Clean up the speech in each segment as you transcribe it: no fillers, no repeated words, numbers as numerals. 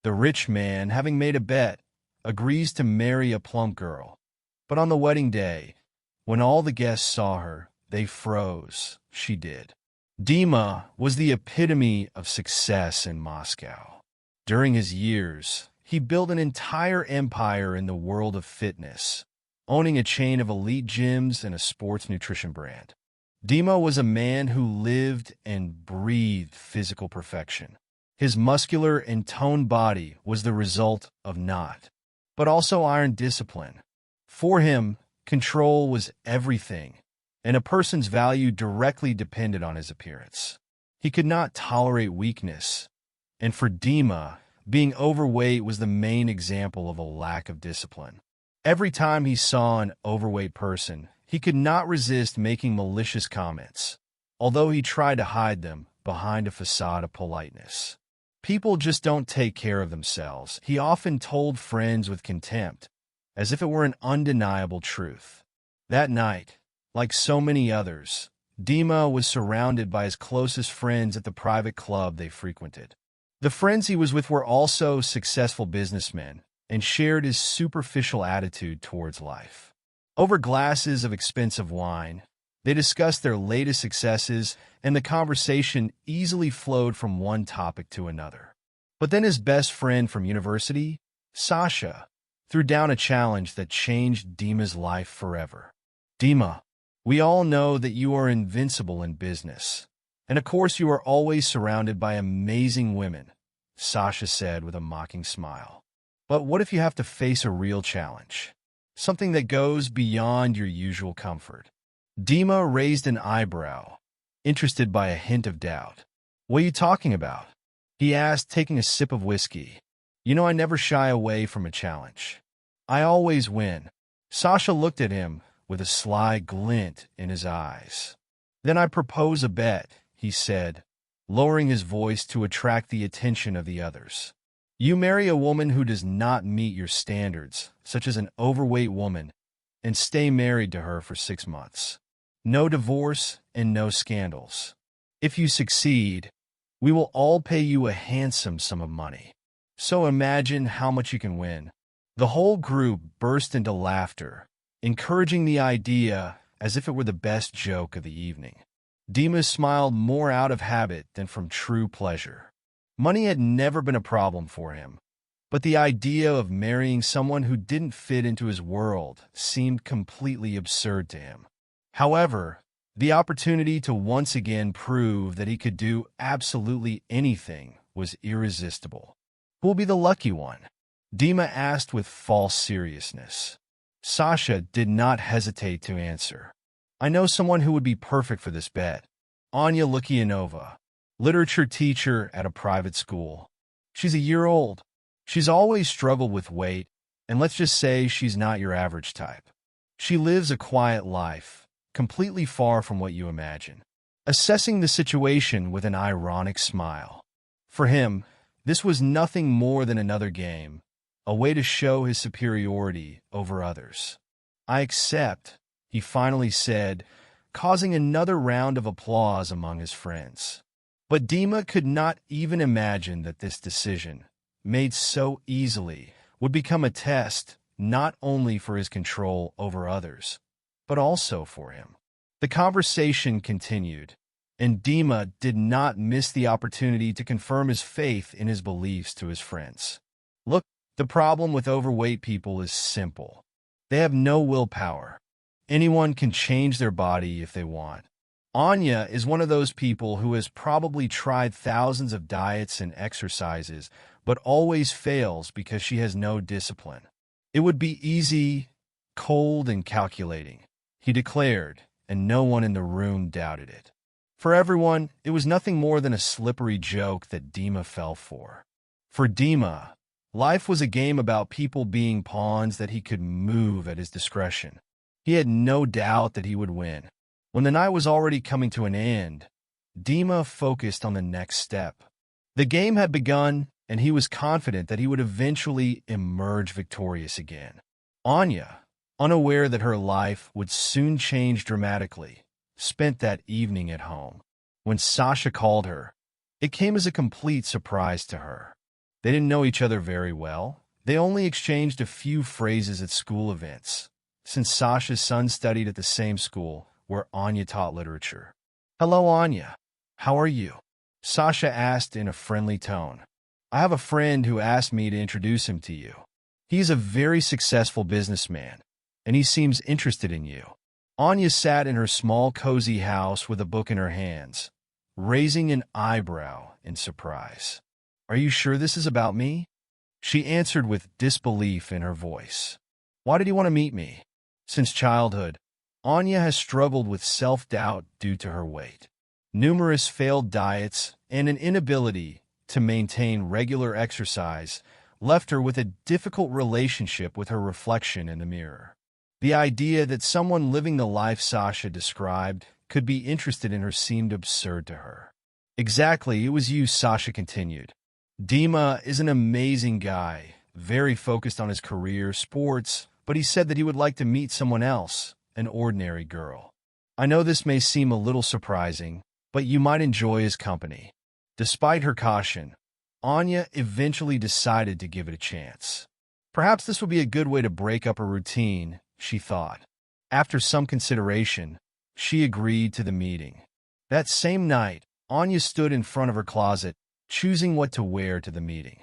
The rich man, having made a bet, agrees to marry a plump girl. But on the wedding day, when all the guests saw her, they froze. She did. Dima was the epitome of success in Moscow. During his years, he built an entire empire in the world of fitness, owning a chain of elite gyms and a sports nutrition brand. Dima was a man who lived and breathed physical perfection. His muscular and toned body was the result of not, but also iron discipline. For him, control was everything, and a person's value directly depended on his appearance. He could not tolerate weakness, and for Dima, being overweight was the main example of a lack of discipline. Every time he saw an overweight person, he could not resist making malicious comments, although he tried to hide them behind a facade of politeness. People just don't take care of themselves, he often told friends with contempt, as if it were an undeniable truth. That night, like so many others, Dima was surrounded by his closest friends at the private club they frequented. The friends he was with were also successful businessmen and shared his superficial attitude towards life. Over glasses of expensive wine, they discussed their latest successes, and the conversation easily flowed from one topic to another. But then his best friend from university, Sasha, threw down a challenge that changed Dima's life forever. Dima, we all know that you are invincible in business. And of course you are always surrounded by amazing women, Sasha said with a mocking smile. But what if you have to face a real challenge? Something that goes beyond your usual comfort. Dima raised an eyebrow, interested by a hint of doubt. What are you talking about? He asked, taking a sip of whiskey. You know I never shy away from a challenge. I always win. Sasha looked at him with a sly glint in his eyes. Then I propose a bet, he said, lowering his voice to attract the attention of the others. You marry a woman who does not meet your standards, such as an overweight woman, and stay married to her for 6 months. No divorce and no scandals. If you succeed, we will all pay you a handsome sum of money. So imagine how much you can win. The whole group burst into laughter, encouraging the idea as if it were the best joke of the evening. Dima smiled more out of habit than from true pleasure. Money had never been a problem for him, but the idea of marrying someone who didn't fit into his world seemed completely absurd to him. However, the opportunity to once again prove that he could do absolutely anything was irresistible. Who will be the lucky one? Dima asked with false seriousness. Sasha did not hesitate to answer. I know someone who would be perfect for this bet. Anya Lukianova, literature teacher at a private school. She's a year old. She's always struggled with weight, and let's just say she's not your average type. She lives a quiet life, completely far from what you imagine, assessing the situation with an ironic smile. For him, this was nothing more than another game, a way to show his superiority over others. I accept, he finally said, causing another round of applause among his friends. But Dima could not even imagine that this decision, made so easily, would become a test not only for his control over others, but also for him. The conversation continued, and Dima did not miss the opportunity to confirm his faith in his beliefs to his friends. Look, the problem with overweight people is simple. They have no willpower. Anyone can change their body if they want. Anya is one of those people who has probably tried thousands of diets and exercises, but always fails because she has no discipline. It would be easy, cold, and calculating, he declared, and no one in the room doubted it. For everyone, it was nothing more than a slippery joke that Dima fell for. For Dima, life was a game about people being pawns that he could move at his discretion. He had no doubt that he would win. When the night was already coming to an end, Dima focused on the next step. The game had begun, and he was confident that he would eventually emerge victorious again. Anya, unaware that her life would soon change dramatically, spent that evening at home. When Sasha called her, it came as a complete surprise to her. They didn't know each other very well. They only exchanged a few phrases at school events, since Sasha's son studied at the same school where Anya taught literature. "Hello, Anya. How are you?" Sasha asked in a friendly tone. "I have a friend who asked me to introduce him to you. He's a very successful businessman, and he seems interested in you." Anya sat in her small, cozy house with a book in her hands, raising an eyebrow in surprise. "Are you sure this is about me?" She answered with disbelief in her voice. "Why did you want to meet me?" Since childhood, Anya has struggled with self-doubt due to her weight. Numerous failed diets and an inability to maintain regular exercise left her with a difficult relationship with her reflection in the mirror. The idea that someone living the life Sasha described could be interested in her seemed absurd to her. "Exactly, it was you," Sasha continued. "Dima is an amazing guy, very focused on his career, sports, but he said that he would like to meet someone else, an ordinary girl. I know this may seem a little surprising, but you might enjoy his company." Despite her caution, Anya eventually decided to give it a chance. Perhaps this would be a good way to break up her routine, she thought. After some consideration, she agreed to the meeting. That same night, Anya stood in front of her closet, choosing what to wear to the meeting.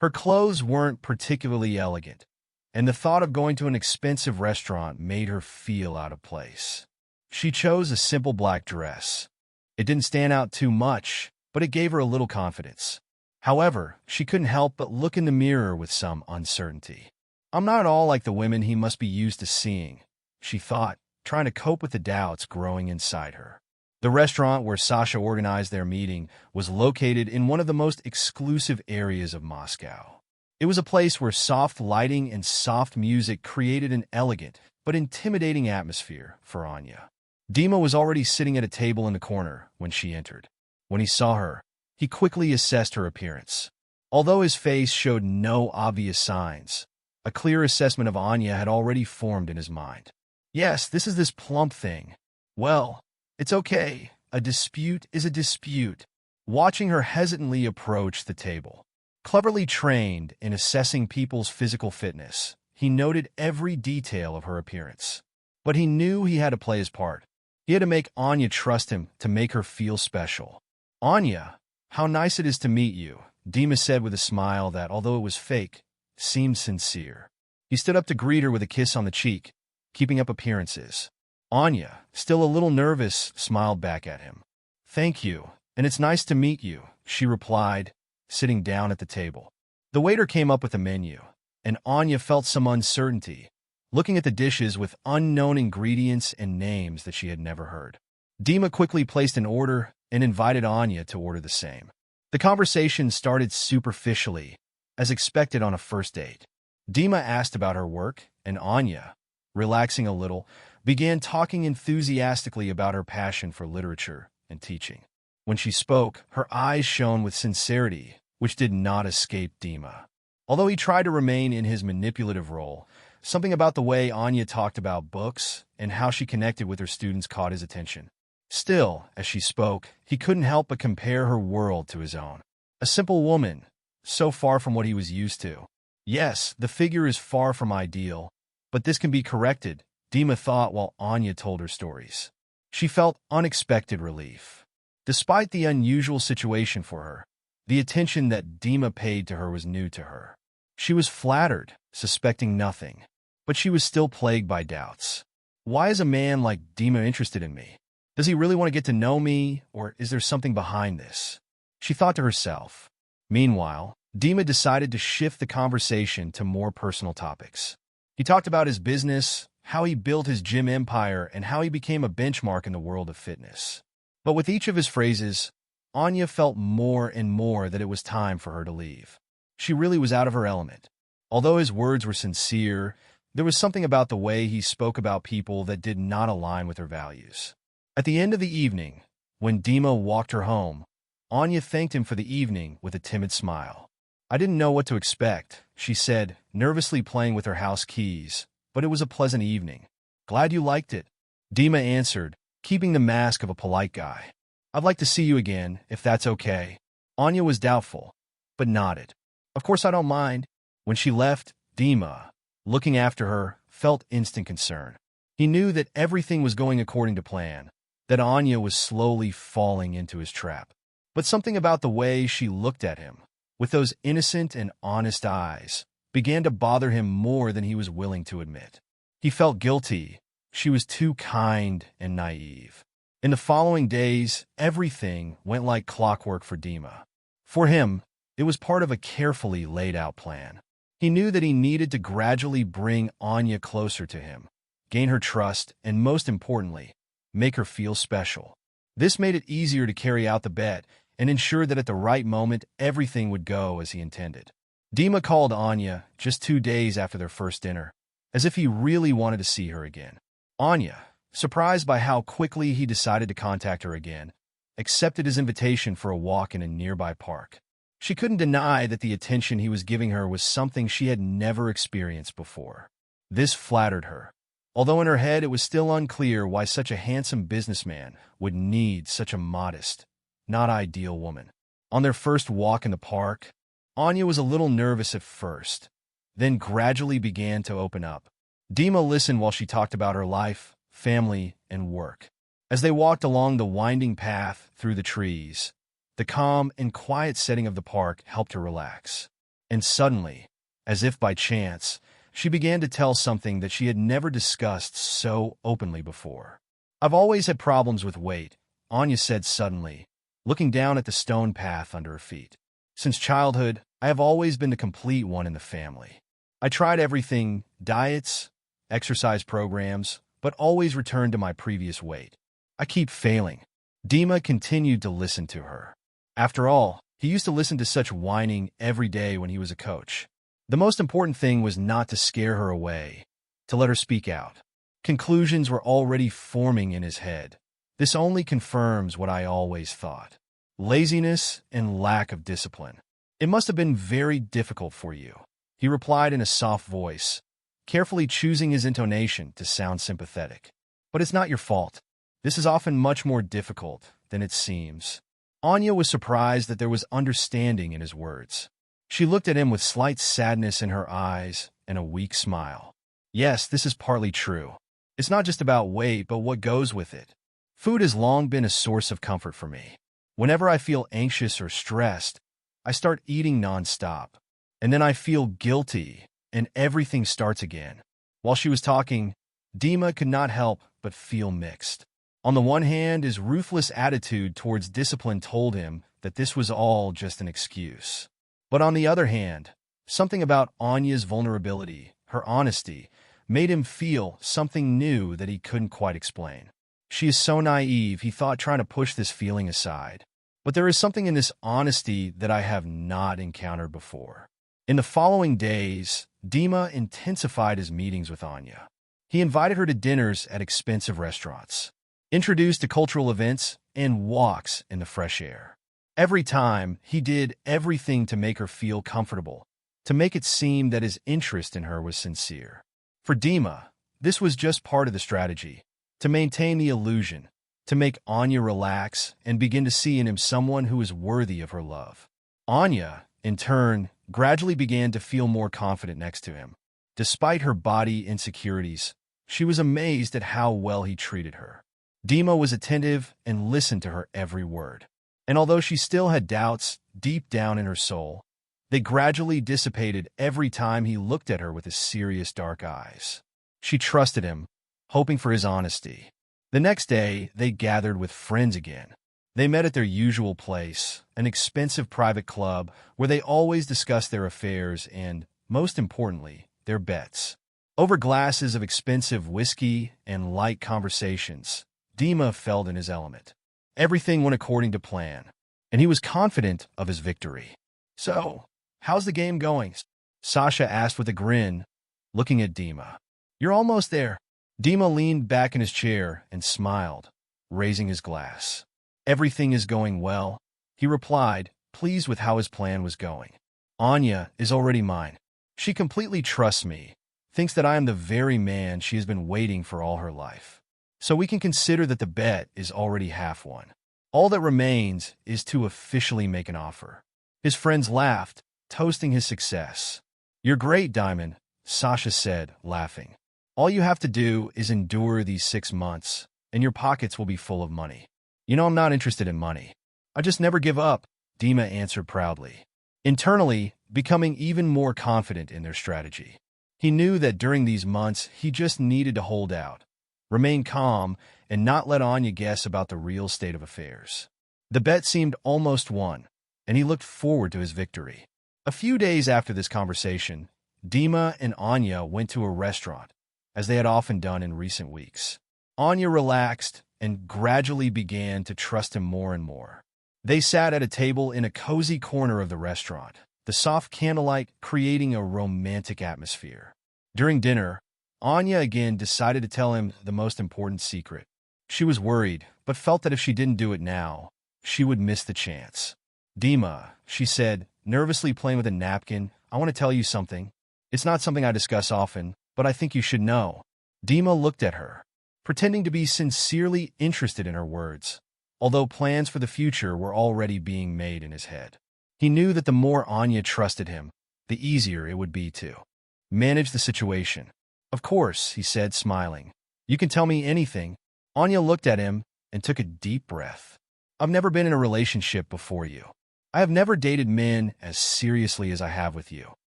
Her clothes weren't particularly elegant, and the thought of going to an expensive restaurant made her feel out of place. She chose a simple black dress. It didn't stand out too much, but it gave her a little confidence. However, she couldn't help but look in the mirror with some uncertainty. "I'm not at all like the women he must be used to seeing," she thought, trying to cope with the doubts growing inside her. The restaurant where Sasha organized their meeting was located in one of the most exclusive areas of Moscow. It was a place where soft lighting and soft music created an elegant but intimidating atmosphere for Anya. Dima was already sitting at a table in the corner when she entered. When he saw her, he quickly assessed her appearance. Although his face showed no obvious signs, a clear assessment of Anya had already formed in his mind. "Yes, this is this plump thing. Well, it's okay. A dispute is a dispute." Watching her hesitantly approach the table. Cleverly trained in assessing people's physical fitness, he noted every detail of her appearance. But he knew he had to play his part. He had to make Anya trust him to make her feel special. "Anya, how nice it is to meet you," Dima said with a smile that, although it was fake, seemed sincere. He stood up to greet her with a kiss on the cheek, keeping up appearances. Anya, still a little nervous, smiled back at him. "Thank you, and it's nice to meet you," she replied, sitting down at the table. The waiter came up with the menu, and Anya felt some uncertainty, looking at the dishes with unknown ingredients and names that she had never heard. Dima quickly placed an order and invited Anya to order the same. The conversation started superficially, as expected on a first date. Dima asked about her work, and Anya, relaxing a little, began talking enthusiastically about her passion for literature and teaching. When she spoke, her eyes shone with sincerity, which did not escape Dima. Although he tried to remain in his manipulative role, something about the way Anya talked about books and how she connected with her students caught his attention. Still, as she spoke, he couldn't help but compare her world to his own. A simple woman, so far from what he was used to. Yes, the figure is far from ideal, but this can be corrected, Dima thought while Anya told her stories. She felt unexpected relief. Despite the unusual situation for her, the attention that Dima paid to her was new to her. She was flattered, suspecting nothing, but she was still plagued by doubts. Why is a man like Dima interested in me? Does he really want to get to know me, or is there something behind this? She thought to herself. Meanwhile, Dima decided to shift the conversation to more personal topics. He talked about his business, how he built his gym empire, and how he became a benchmark in the world of fitness. But with each of his phrases, Anya felt more and more that it was time for her to leave. She really was out of her element. Although his words were sincere, there was something about the way he spoke about people that did not align with her values. At the end of the evening, when Dima walked her home, Anya thanked him for the evening with a timid smile. "I didn't know what to expect," she said, nervously playing with her house keys, "but it was a pleasant evening." "Glad you liked it," Dima answered, keeping the mask of a polite guy. "I'd like to see you again, if that's okay." Anya was doubtful, but nodded. Of course I don't mind. When she left, Dima, looking after her, felt instant concern. He knew that everything was going according to plan, that Anya was slowly falling into his trap. But something about the way she looked at him, with those innocent and honest eyes, began to bother him more than he was willing to admit. He felt guilty. She was too kind and naive. In the following days, everything went like clockwork for Dima. For him, it was part of a carefully laid-out plan. He knew that he needed to gradually bring Anya closer to him, gain her trust, and most importantly, make her feel special. This made it easier to carry out the bet and ensure that at the right moment, everything would go as he intended. Dima called Anya just 2 days after their first dinner, as if he really wanted to see her again. Anya, surprised by how quickly he decided to contact her again, accepted his invitation for a walk in a nearby park. She couldn't deny that the attention he was giving her was something she had never experienced before. This flattered her, although in her head it was still unclear why such a handsome businessman would need such a modest, not ideal woman. On their first walk in the park, Anya was a little nervous at first, then gradually began to open up. Dima listened while she talked about her life, family, and work. As they walked along the winding path through the trees, the calm and quiet setting of the park helped her relax. And suddenly, as if by chance, she began to tell something that she had never discussed so openly before. "I've always had problems with weight," Anya said suddenly, looking down at the stone path under her feet. "Since childhood, I have always been the complete one in the family. I tried everything, diets, exercise programs, but always returned to my previous weight. I keep failing." Dima continued to listen to her. After all, he used to listen to such whining every day when he was a coach. The most important thing was not to scare her away, to let her speak out. Conclusions were already forming in his head. "This only confirms what I always thought. Laziness and lack of discipline. It must have been very difficult for you," he replied in a soft voice, carefully choosing his intonation to sound sympathetic. "But it's not your fault. This is often much more difficult than it seems." Anya was surprised that there was understanding in his words. She looked at him with slight sadness in her eyes and a weak smile. "Yes, this is partly true. It's not just about weight, but what goes with it. Food has long been a source of comfort for me. Whenever I feel anxious or stressed, I start eating nonstop. And then I feel guilty, and everything starts again." While she was talking, Dima could not help but feel mixed. On the one hand, his ruthless attitude towards discipline told him that this was all just an excuse. But on the other hand, something about Anya's vulnerability, her honesty, made him feel something new that he couldn't quite explain. She is so naive, he thought, trying to push this feeling aside. But there is something in this honesty that I have not encountered before. In the following days, Dima intensified his meetings with Anya. He invited her to dinners at expensive restaurants, introduced to cultural events, and walks in the fresh air. Every time, he did everything to make her feel comfortable, to make it seem that his interest in her was sincere. For Dima, this was just part of the strategy, to maintain the illusion, to make Anya relax and begin to see in him someone who is worthy of her love. Anya, in turn, gradually began to feel more confident next to him. Despite her body insecurities, she was amazed at how well he treated her. Dima was attentive and listened to her every word. And although she still had doubts deep down in her soul, they gradually dissipated every time he looked at her with his serious dark eyes. She trusted him, hoping for his honesty. The next day, they gathered with friends again. They met at their usual place, an expensive private club where they always discussed their affairs and, most importantly, their bets. Over glasses of expensive whiskey and light conversations, Dima felt in his element. Everything went according to plan, and he was confident of his victory. "So, how's the game going?" Sasha asked with a grin, looking at Dima. "You're almost there." Dima leaned back in his chair and smiled, raising his glass. "Everything is going well," he replied, pleased with how his plan was going. "Anya is already mine. She completely trusts me, thinks that I am the very man she has been waiting for all her life. So we can consider that the bet is already half won. All that remains is to officially make an offer." His friends laughed, toasting his success. "You're great, Diamond," Sasha said, laughing. "All you have to do is endure these 6 months, and your pockets will be full of money." "You know I'm not interested in money. I just never give up," Dima answered proudly, internally becoming even more confident in their strategy. He knew that during these months he just needed to hold out, remain calm, and not let Anya guess about the real state of affairs. The bet seemed almost won, and he looked forward to his victory. A few days after this conversation, Dima and Anya went to a restaurant, as they had often done in recent weeks. Anya relaxed and gradually began to trust him more and more. They sat at a table in a cozy corner of the restaurant, the soft candlelight creating a romantic atmosphere. During dinner, Anya again decided to tell him the most important secret. She was worried, but felt that if she didn't do it now, she would miss the chance. "Dima," she said, nervously playing with a napkin, "I want to tell you something. It's not something I discuss often, but I think you should know." Dima looked at her, pretending to be sincerely interested in her words, although plans for the future were already being made in his head. He knew that the more Anya trusted him, the easier it would be to manage the situation. "Of course," he said, smiling. "You can tell me anything." Anya looked at him and took a deep breath. "I've never been in a relationship before you. I have never dated men as seriously as I have with you.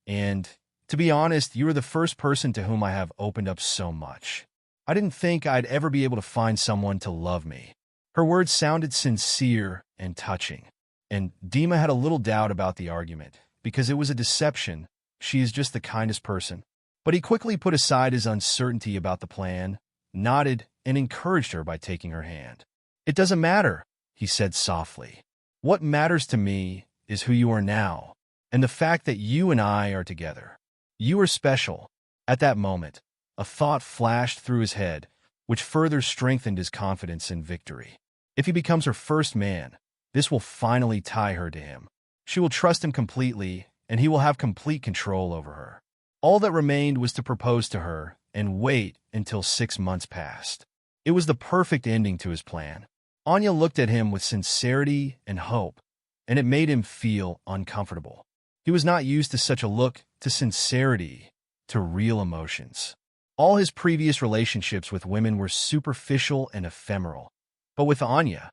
And, to be honest, you are the first person to whom I have opened up so much. I didn't think I'd ever be able to find someone to love me." Her words sounded sincere and touching, and Dima had a little doubt about the argument, because it was a deception. She is just the kindest person. But he quickly put aside his uncertainty about the plan, nodded, and encouraged her by taking her hand. "It doesn't matter," he said softly. "What matters to me is who you are now, and the fact that you and I are together. You are special." At that moment, a thought flashed through his head, which further strengthened his confidence in victory. If he becomes her first man, this will finally tie her to him. She will trust him completely, and he will have complete control over her. All that remained was to propose to her and wait until 6 months passed. It was the perfect ending to his plan. Anya looked at him with sincerity and hope, and it made him feel uncomfortable. He was not used to such a look, to sincerity, to real emotions. All his previous relationships with women were superficial and ephemeral. But with Anya,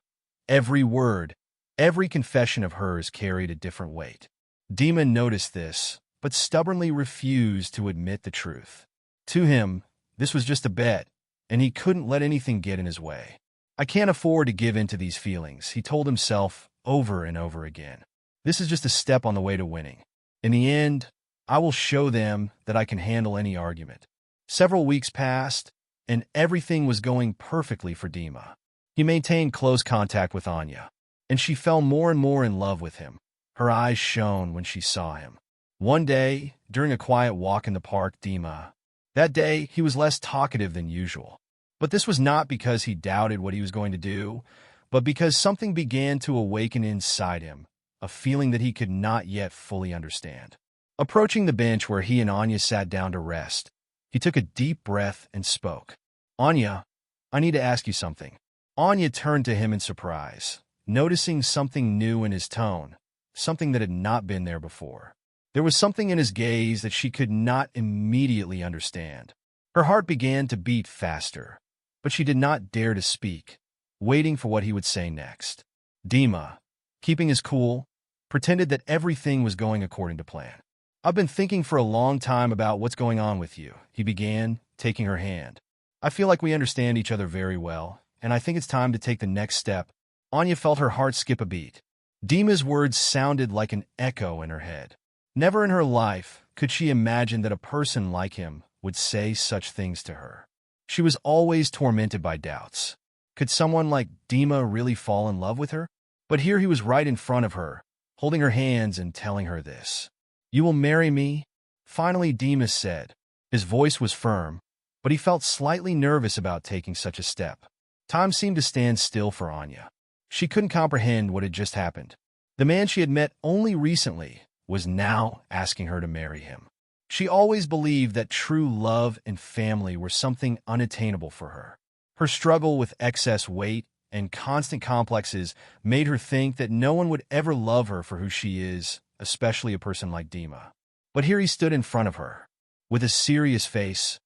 every word, every confession of hers carried a different weight. Dima noticed this, but stubbornly refused to admit the truth. To him, this was just a bet, and he couldn't let anything get in his way. "I can't afford to give in to these feelings," he told himself over and over again. "This is just a step on the way to winning. In the end, I will show them that I can handle any argument." Several weeks passed, and everything was going perfectly for Dima. He maintained close contact with Anya, and she fell more and more in love with him. Her eyes shone when she saw him. One day, during a quiet walk in the park, that day he was less talkative than usual. But this was not because he doubted what he was going to do, but because something began to awaken inside him, a feeling that he could not yet fully understand. Approaching the bench where he and Anya sat down to rest, he took a deep breath and spoke. "Anya, I need to ask you something." Anya turned to him in surprise, noticing something new in his tone, something that had not been there before. There was something in his gaze that she could not immediately understand. Her heart began to beat faster, but she did not dare to speak, waiting for what he would say next. Dima, keeping his cool, pretended that everything was going according to plan. "I've been thinking for a long time about what's going on with you," he began, taking her hand. "I feel like we understand each other very well, and I think it's time to take the next step." Anya felt her heart skip a beat. Dima's words sounded like an echo in her head. Never in her life could she imagine that a person like him would say such things to her. She was always tormented by doubts. Could someone like Dima really fall in love with her? But here he was right in front of her, holding her hands and telling her this. "You will marry me?" Finally, Dima said. His voice was firm, but he felt slightly nervous about taking such a step. Time seemed to stand still for Anya. She couldn't comprehend what had just happened. The man she had met only recently was now asking her to marry him. She always believed that true love and family were something unattainable for her. Her struggle with excess weight and constant complexes made her think that no one would ever love her for who she is, especially a person like Dima. But here he stood in front of her, with a serious face,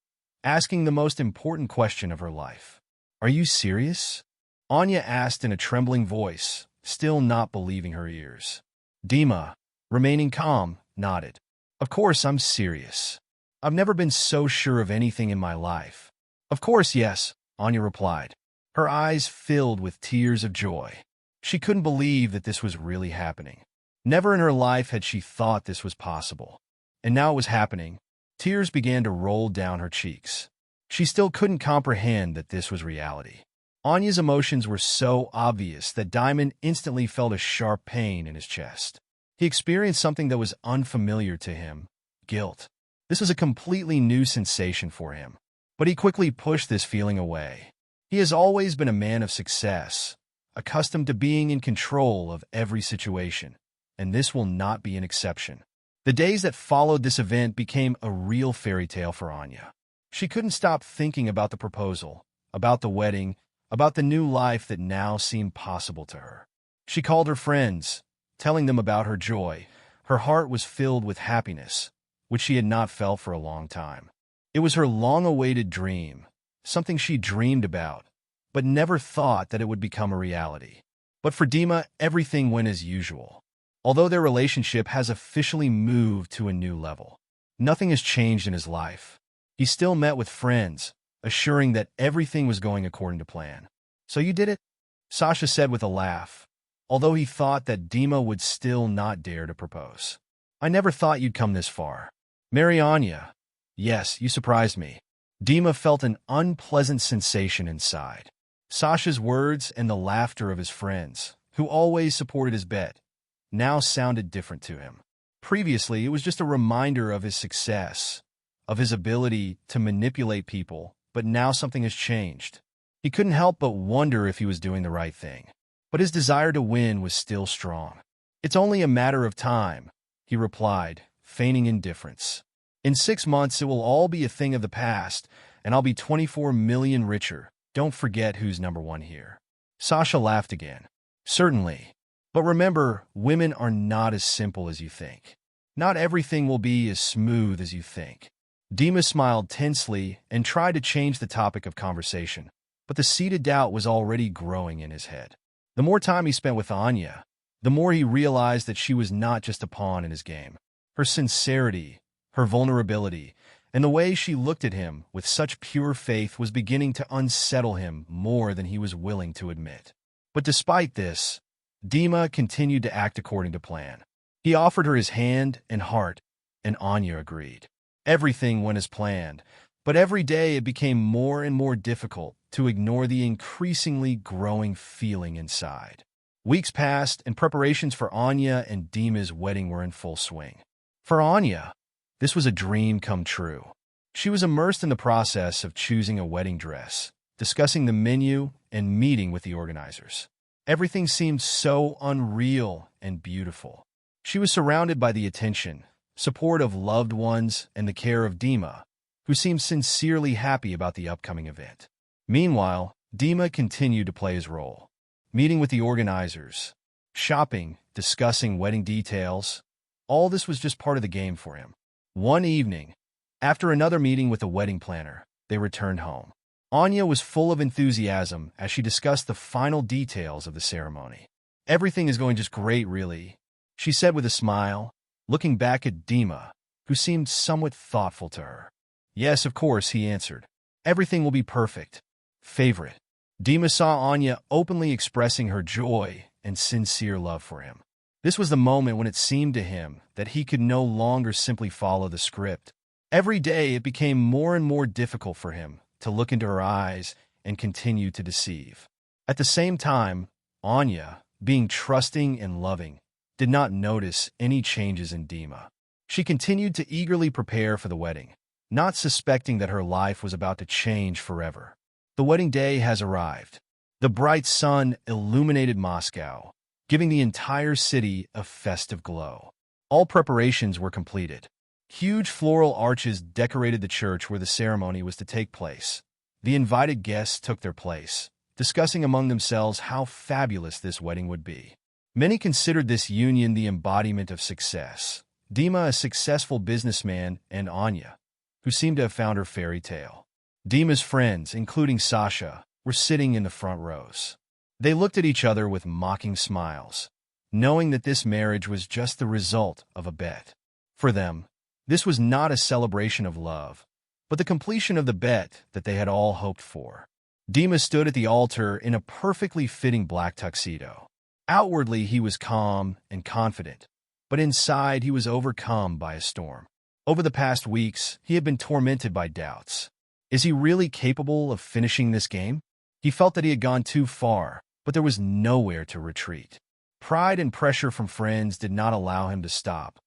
asking the most important question of her life. "Are you serious?" Anya asked in a trembling voice, still not believing her ears. Dima, remaining calm, nodded. "Of course I'm serious. I've never been so sure of anything in my life." "Of course, yes," Anya replied, her eyes filled with tears of joy. She couldn't believe that this was really happening. Never in her life had she thought this was possible. And now it was happening. Tears began to roll down her cheeks. She still couldn't comprehend that this was reality. Anya's emotions were so obvious that Diamond instantly felt a sharp pain in his chest. He experienced something that was unfamiliar to him: guilt. This was a completely new sensation for him, but he quickly pushed this feeling away. He has always been a man of success, accustomed to being in control of every situation, and this will not be an exception. The days that followed this event became a real fairy tale for Anya. She couldn't stop thinking about the proposal, about the wedding, about the new life that now seemed possible to her. She called her friends, telling them about her joy. Her heart was filled with happiness, which she had not felt for a long time. It was her long-awaited dream, something she dreamed about, but never thought that it would become a reality. But for Dima, everything went as usual. Although their relationship has officially moved to a new level, nothing has changed in his life. He still met with friends, assuring that everything was going according to plan. "So you did it?" Sasha said with a laugh, although he thought that Dima would still not dare to propose. "I never thought you'd come this far. Marry Anya." "Yes, you surprised me." Dima felt an unpleasant sensation inside. Sasha's words and the laughter of his friends, who always supported his bet, now sounded different to him. Previously, it was just a reminder of his success, of his ability to manipulate people, but now something has changed. He couldn't help but wonder if he was doing the right thing. But his desire to win was still strong. "It's only a matter of time," he replied, feigning indifference. "In 6 months, it will all be a thing of the past, and I'll be 24 million richer. Don't forget who's number one here." Sasha laughed again. "Certainly. But remember, women are not as simple as you think. Not everything will be as smooth as you think." Dima smiled tensely and tried to change the topic of conversation, but the seed of doubt was already growing in his head. The more time he spent with Anya, the more he realized that she was not just a pawn in his game. Her sincerity, her vulnerability, and the way she looked at him with such pure faith was beginning to unsettle him more than he was willing to admit. But despite this, Dima continued to act according to plan. He offered her his hand and heart, and Anya agreed. Everything went as planned, but every day it became more and more difficult to ignore the increasingly growing feeling inside. Weeks passed, and preparations for Anya and Dima's wedding were in full swing. For Anya, this was a dream come true. She was immersed in the process of choosing a wedding dress, discussing the menu, and meeting with the organizers. Everything seemed so unreal and beautiful. She was surrounded by the attention, support of loved ones, and the care of Dima, who seemed sincerely happy about the upcoming event. Meanwhile, Dima continued to play his role, meeting with the organizers, shopping, discussing wedding details. All this was just part of the game for him. One evening, after another meeting with the wedding planner, they returned home. Anya was full of enthusiasm as she discussed the final details of the ceremony. "Everything is going just great, really," she said with a smile, looking back at Dima, who seemed somewhat thoughtful to her. "Yes, of course," he answered. "Everything will be perfect. Favorite." Dima saw Anya openly expressing her joy and sincere love for him. This was the moment when it seemed to him that he could no longer simply follow the script. Every day it became more and more difficult for him to look into her eyes and continue to deceive. At the same time, Anya, being trusting and loving, did not notice any changes in Dima. She continued to eagerly prepare for the wedding, not suspecting that her life was about to change forever. The wedding day has arrived. The bright sun illuminated Moscow, giving the entire city a festive glow. All preparations were completed. Huge floral arches decorated the church where the ceremony was to take place. The invited guests took their place, discussing among themselves how fabulous this wedding would be. Many considered this union the embodiment of success. Dima, a successful businessman, and Anya, who seemed to have found her fairy tale. Dima's friends, including Sasha, were sitting in the front rows. They looked at each other with mocking smiles, knowing that this marriage was just the result of a bet. For them, this was not a celebration of love, but the completion of the bet that they had all hoped for. Dima stood at the altar in a perfectly fitting black tuxedo. Outwardly, he was calm and confident, but inside he was overcome by a storm. Over the past weeks, he had been tormented by doubts. Is he really capable of finishing this game? He felt that he had gone too far, but there was nowhere to retreat. Pride and pressure from friends did not allow him to stop,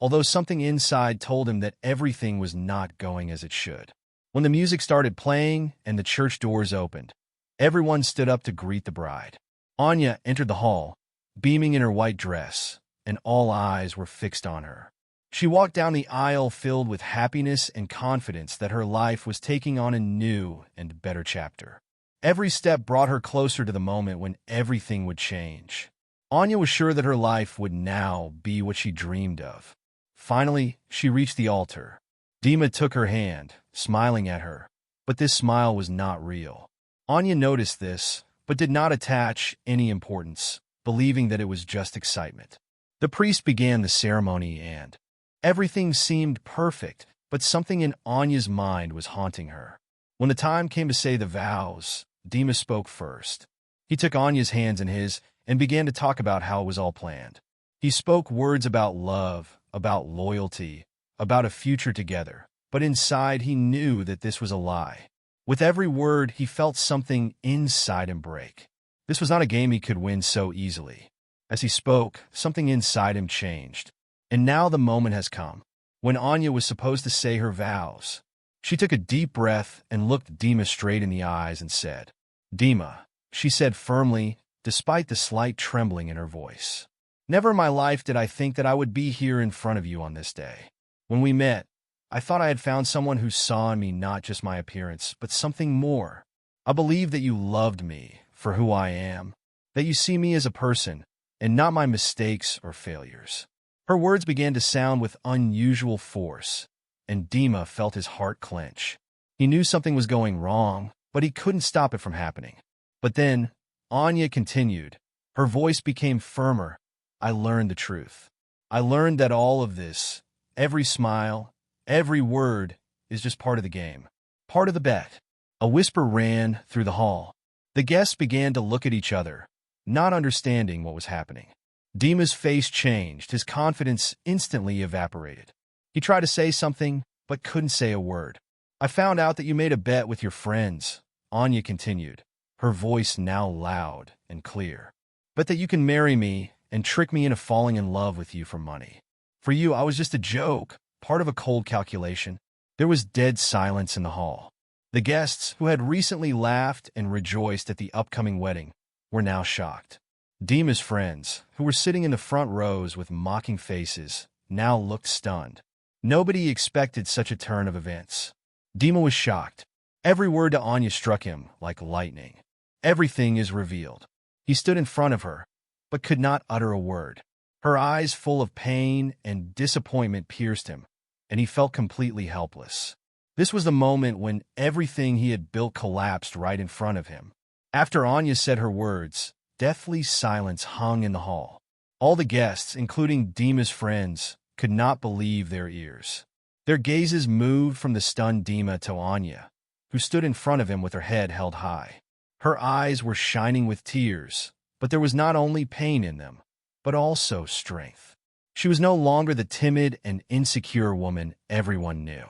although something inside told him that everything was not going as it should. When the music started playing and the church doors opened, everyone stood up to greet the bride. Anya entered the hall, beaming in her white dress, and all eyes were fixed on her. She walked down the aisle filled with happiness and confidence that her life was taking on a new and better chapter. Every step brought her closer to the moment when everything would change. Anya was sure that her life would now be what she dreamed of. Finally, she reached the altar. Dima took her hand, smiling at her, but this smile was not real. Anya noticed this, but did not attach any importance, believing that it was just excitement. The priest began the ceremony and everything seemed perfect, but something in Anya's mind was haunting her. When the time came to say the vows, Dima spoke first. He took Anya's hands in his and began to talk about how it was all planned. He spoke words about love, about loyalty, about a future together, but inside he knew that this was a lie. With every word, he felt something inside him break. This was not a game he could win so easily. As he spoke, something inside him changed. And now the moment has come. When Anya was supposed to say her vows, she took a deep breath and looked Dima straight in the eyes and said, "Dima," she said firmly, despite the slight trembling in her voice. "Never in my life did I think that I would be here in front of you on this day. When we met, I thought I had found someone who saw in me not just my appearance, but something more. I believed that you loved me for who I am, that you see me as a person, and not my mistakes or failures." Her words began to sound with unusual force, and Dima felt his heart clench. He knew something was going wrong, but he couldn't stop it from happening. But then, Anya continued. Her voice became firmer. "I learned the truth. I learned that all of this, every smile, every word, is just part of the game, part of the bet." A whisper ran through the hall. The guests began to look at each other, not understanding what was happening. Dima's face changed, his confidence instantly evaporated. He tried to say something, but couldn't say a word. "I found out that you made a bet with your friends," Anya continued, her voice now loud and clear. "Bet that you can marry me and trick me into falling in love with you for money. For you, I was just a joke, part of a cold calculation." There was dead silence in the hall. The guests, who had recently laughed and rejoiced at the upcoming wedding, were now shocked. Dima's friends, who were sitting in the front rows with mocking faces, now looked stunned. Nobody expected such a turn of events. Dima was shocked. Every word to Anya struck him like lightning. Everything is revealed. He stood in front of her, but could not utter a word. Her eyes full of pain and disappointment pierced him, and he felt completely helpless. This was the moment when everything he had built collapsed right in front of him. After Anya said her words, deathly silence hung in the hall. All the guests, including Dima's friends, could not believe their ears. Their gazes moved from the stunned Dima to Anya, who stood in front of him with her head held high. Her eyes were shining with tears, but there was not only pain in them, but also strength. She was no longer the timid and insecure woman everyone knew.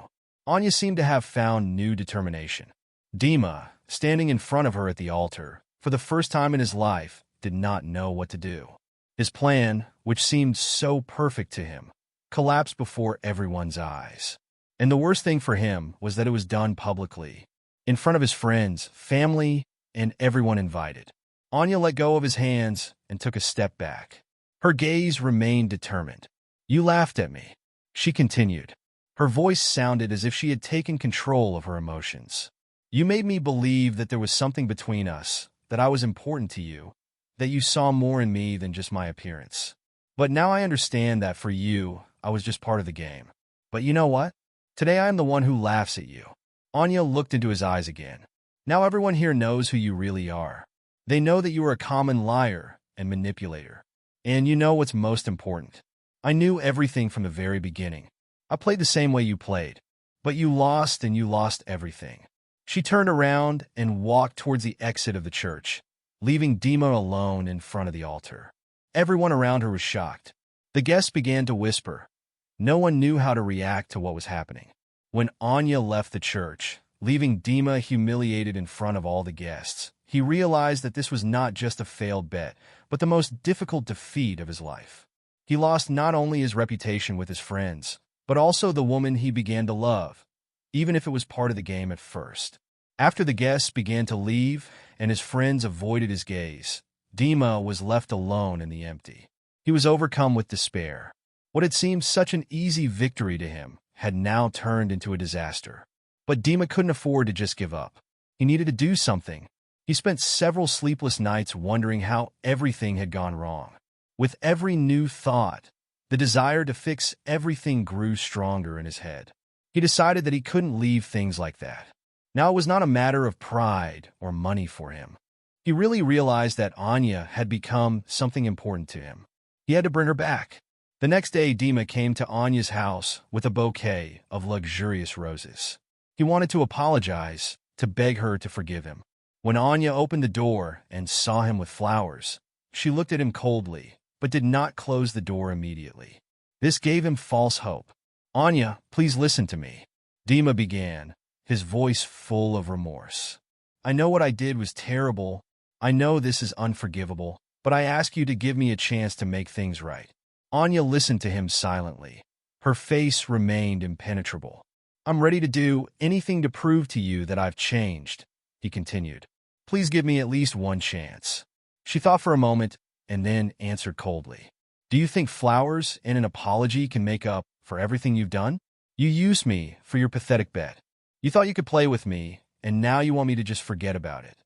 Anya seemed to have found new determination. Dima, standing in front of her at the altar, for the first time in his life, did not know what to do. His plan, which seemed so perfect to him, collapsed before everyone's eyes. And the worst thing for him was that it was done publicly, in front of his friends, family, and everyone invited. Anya let go of his hands and took a step back. Her gaze remained determined. "You laughed at me," she continued. Her voice sounded as if she had taken control of her emotions. "You made me believe that there was something between us, that I was important to you, that you saw more in me than just my appearance. But now I understand that for you, I was just part of the game. But you know what? Today I am the one who laughs at you." Anya looked into his eyes again. "Now everyone here knows who you really are. They know that you are a common liar and manipulator. And you know what's most important. I knew everything from the very beginning. I played the same way you played. But you lost, and you lost everything." She turned around and walked towards the exit of the church, leaving Dima alone in front of the altar. Everyone around her was shocked. The guests began to whisper. No one knew how to react to what was happening. When Anya left the church, leaving Dima humiliated in front of all the guests, he realized that this was not just a failed bet, but the most difficult defeat of his life. He lost not only his reputation with his friends, but also the woman he began to love, even if it was part of the game at first. After the guests began to leave and his friends avoided his gaze, Dima was left alone in the empty. He was overcome with despair. What had seemed such an easy victory to him had now turned into a disaster. But Dima couldn't afford to just give up. He needed to do something. He spent several sleepless nights wondering how everything had gone wrong. With every new thought, the desire to fix everything grew stronger in his head. He decided that he couldn't leave things like that. Now it was not a matter of pride or money for him. He really realized that Anya had become something important to him. He had to bring her back. The next day, Dima came to Anya's house with a bouquet of luxurious roses. He wanted to apologize, to beg her to forgive him. When Anya opened the door and saw him with flowers, she looked at him coldly, but did not close the door immediately. This gave him false hope. "Anya, please listen to me," Dima began, his voice full of remorse. "I know what I did was terrible. I know this is unforgivable, but I ask you to give me a chance to make things right." Anya listened to him silently. Her face remained impenetrable. "I'm ready to do anything to prove to you that I've changed," he continued. "Please give me at least one chance." She thought for a moment and then answered coldly. "Do you think flowers and an apology can make up for everything you've done? You used me for your pathetic bet. You thought you could play with me, and now you want me to just forget about it.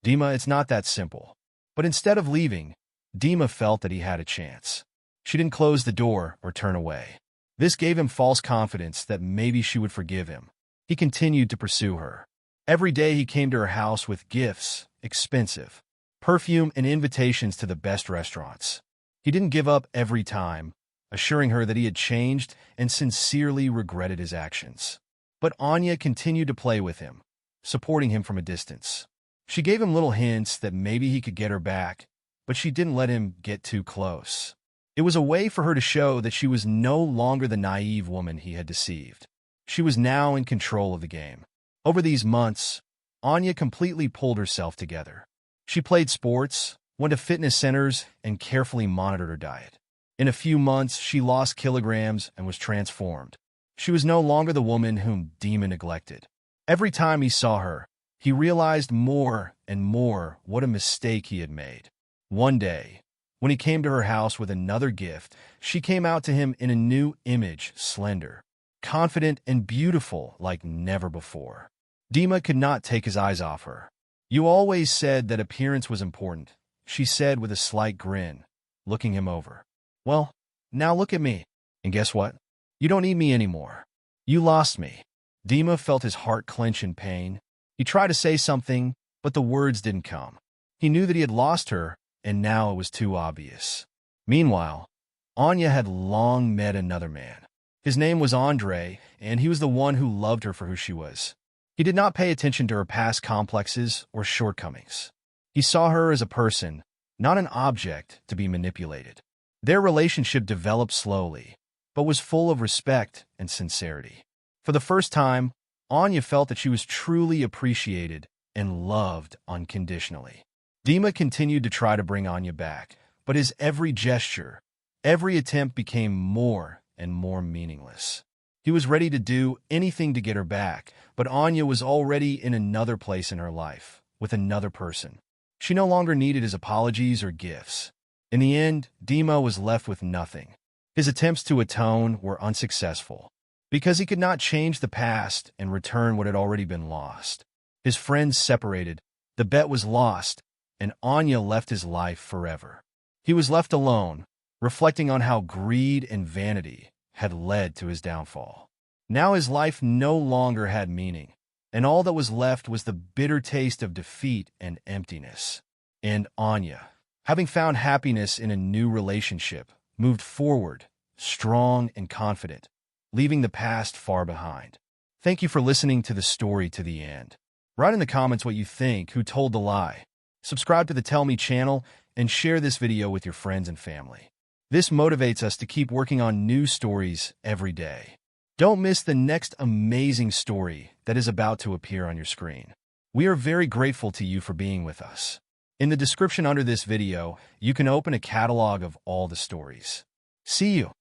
Dima, it's not that simple." But instead of leaving, Dima felt that he had a chance. She didn't close the door or turn away. This gave him false confidence that maybe she would forgive him. He continued to pursue her. Every day he came to her house with gifts, expensive, perfume, and invitations to the best restaurants. He didn't give up every time, assuring her that he had changed and sincerely regretted his actions. But Anya continued to play with him, supporting him from a distance. She gave him little hints that maybe he could get her back, but she didn't let him get too close. It was a way for her to show that she was no longer the naive woman he had deceived. She was now in control of the game. Over these months, Anya completely pulled herself together. She played sports, went to fitness centers, and carefully monitored her diet. In a few months, she lost kilograms and was transformed. She was no longer the woman whom Dima neglected. Every time he saw her, he realized more and more what a mistake he had made. One day, when he came to her house with another gift, she came out to him in a new image, slender, confident, and beautiful like never before. Dima could not take his eyes off her. "You always said that appearance was important," she said with a slight grin, looking him over. "Well, now look at me. And guess what? You don't need me anymore. You lost me." Dima felt his heart clench in pain. He tried to say something, but the words didn't come. He knew that he had lost her, and now it was too obvious. Meanwhile, Anya had long met another man. His name was Andre, and he was the one who loved her for who she was. He did not pay attention to her past complexes or shortcomings. He saw her as a person, not an object to be manipulated. Their relationship developed slowly, but was full of respect and sincerity. For the first time, Anya felt that she was truly appreciated and loved unconditionally. Dima continued to try to bring Anya back, but his every gesture, every attempt became more and more meaningless. He was ready to do anything to get her back, but Anya was already in another place in her life, with another person. She no longer needed his apologies or gifts. In the end, Dima was left with nothing. His attempts to atone were unsuccessful, because he could not change the past and return what had already been lost. His friends separated, the bet was lost, and Anya left his life forever. He was left alone, reflecting on how greed and vanity had led to his downfall. Now his life no longer had meaning, and all that was left was the bitter taste of defeat and emptiness. And Anya, having found happiness in a new relationship, moved forward, strong and confident, leaving the past far behind. Thank you for listening to the story to the end. Write in the comments what you think, who told the lie. Subscribe to the Tell Me channel and share this video with your friends and family. This motivates us to keep working on new stories every day. Don't miss the next amazing story that is about to appear on your screen. We are very grateful to you for being with us. In the description under this video, you can open a catalog of all the stories. See you.